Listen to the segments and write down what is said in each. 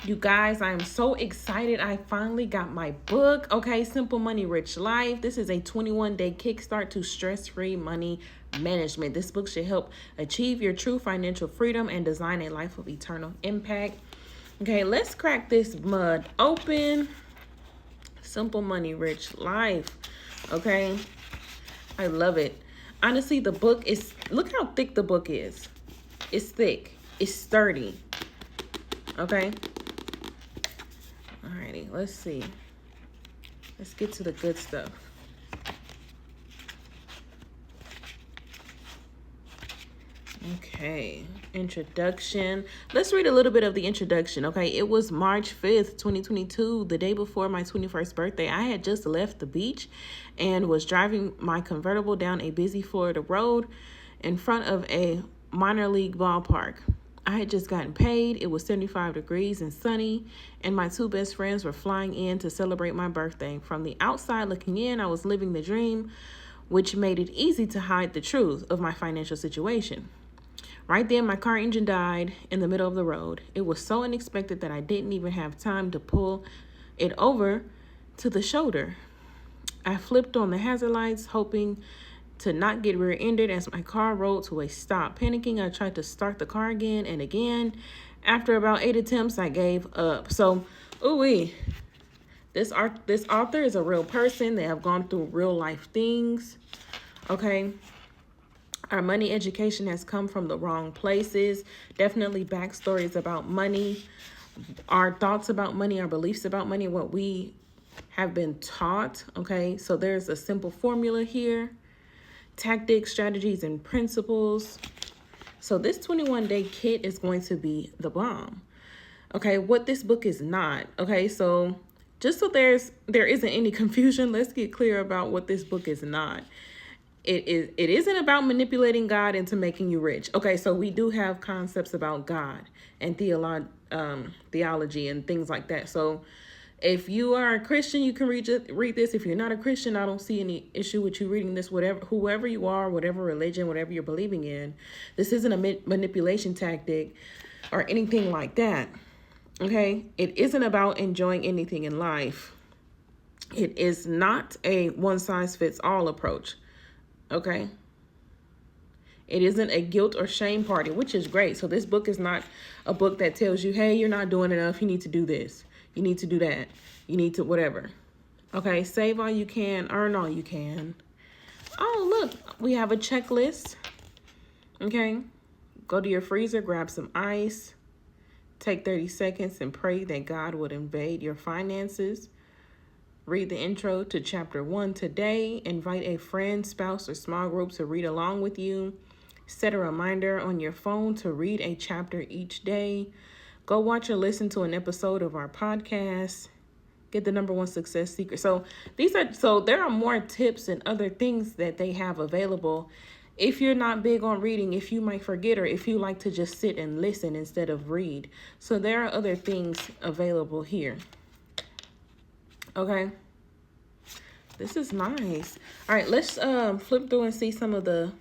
You guys, I am so excited. I finally got my book. Okay, Simple Money Rich Life. This is a 21-day kickstart to stress-free money management. This book should help achieve your true financial freedom and design a life of eternal impact. Okay, let's crack this mud open. Simple Money Rich Life. Okay, I love it. Honestly, the book is, look how thick the book is. It's thick. It's sturdy. Okay. Alrighty, let's see. Let's get to the good stuff. Okay, introduction. Let's read a little bit of the introduction. Okay, it was March 5th, 2022, the day before my 21st birthday. I had just left the beach and was driving my convertible down a busy Florida road in front of a minor league ballpark. I had just gotten paid. It was 75 degrees and sunny, and my two best friends were flying in to celebrate my birthday. From the outside looking in, I was living the dream, which made it easy to hide the truth of my financial situation. Right then, my car engine died in the middle of the road. It was so unexpected that I didn't even have time to pull it over to the shoulder. I flipped on the hazard lights, hoping to not get rear-ended as my car rolled to a stop. Panicking, I tried to start the car again and again. After about 8 attempts, I gave up. So, this author is a real person. They have gone through real life things. Okay. Our money education has come from the wrong places. Definitely backstories about money, our thoughts about money, our beliefs about money, what we have been taught. Okay. So there's a simple formula here. Tactics, strategies, and principles. So this 21-day kit is going to be the bomb. Okay, what this book is not. Okay, so just so there isn't any confusion, let's get clear about what this book is not. It isn't about manipulating God into making you rich. Okay, so we do have concepts about God and theology and things like that. So if you are a Christian, you can read this. If you're not a Christian, I don't see any issue with you reading this. Whoever you are, whatever religion, whatever you're believing in, this isn't a manipulation tactic or anything like that. Okay, it isn't about enjoying anything in life. It is not a one-size-fits-all approach. Okay. It isn't a guilt or shame party, which is great. So this book is not a book that tells you, hey, you're not doing enough. You need to do this. You need to do that. You need to whatever. Okay, save all you can, earn all you can. Oh, look, we have a checklist. Okay, go to your freezer, grab some ice. Take 30 seconds and pray that God would invade your finances. Read the intro to chapter 1 today. Invite a friend, spouse, or small group to read along with you. Set a reminder on your phone to read a chapter each day. Go watch or listen to an episode of our podcast. Get the #1 success secret. So there are more tips and other things that they have available. If you're not big on reading, if you might forget, or if you like to just sit and listen instead of read. So there are other things available here. Okay. This is nice. All right, let's flip through and see some of the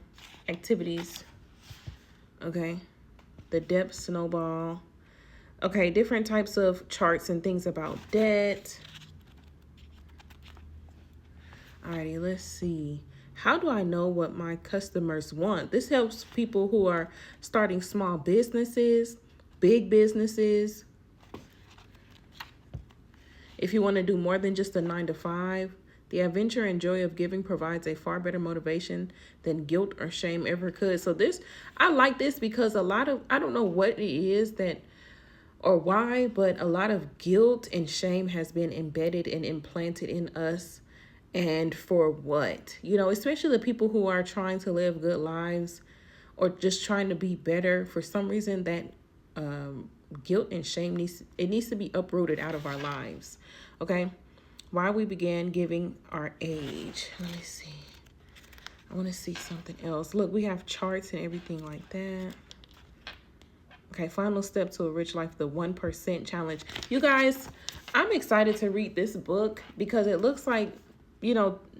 activities. Okay. The depth snowball. Okay, different types of charts and things about debt. Alrighty, let's see. How do I know what my customers want? This helps people who are starting small businesses, big businesses. If you want to do more than just a 9-to-5, the adventure and joy of giving provides a far better motivation than guilt or shame ever could. So I like this because I don't know what it is that or why, but a lot of guilt and shame has been embedded and implanted in us. And for what? Especially the people who are trying to live good lives or just trying to be better. For some reason, that guilt and shame needs to be uprooted out of our lives. Okay? Why we began giving our age. Let me see. I want to see something else. Look, we have charts and everything like that. Okay, final step to a rich life, the 1% challenge. You guys, I'm excited to read this book because it looks like,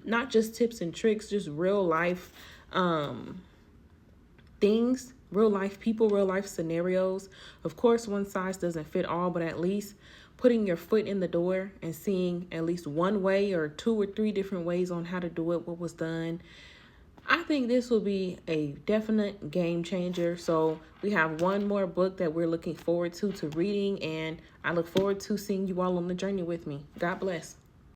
not just tips and tricks, just real life things real life people, real life scenarios. Of course, one size doesn't fit all, but at least putting your foot in the door and seeing at least one way or 2 or 3 different ways on how to do it, what was done. I think this will be a definite game changer. So we have one more book that we're looking forward to reading, and I look forward to seeing you all on the journey with me. God bless.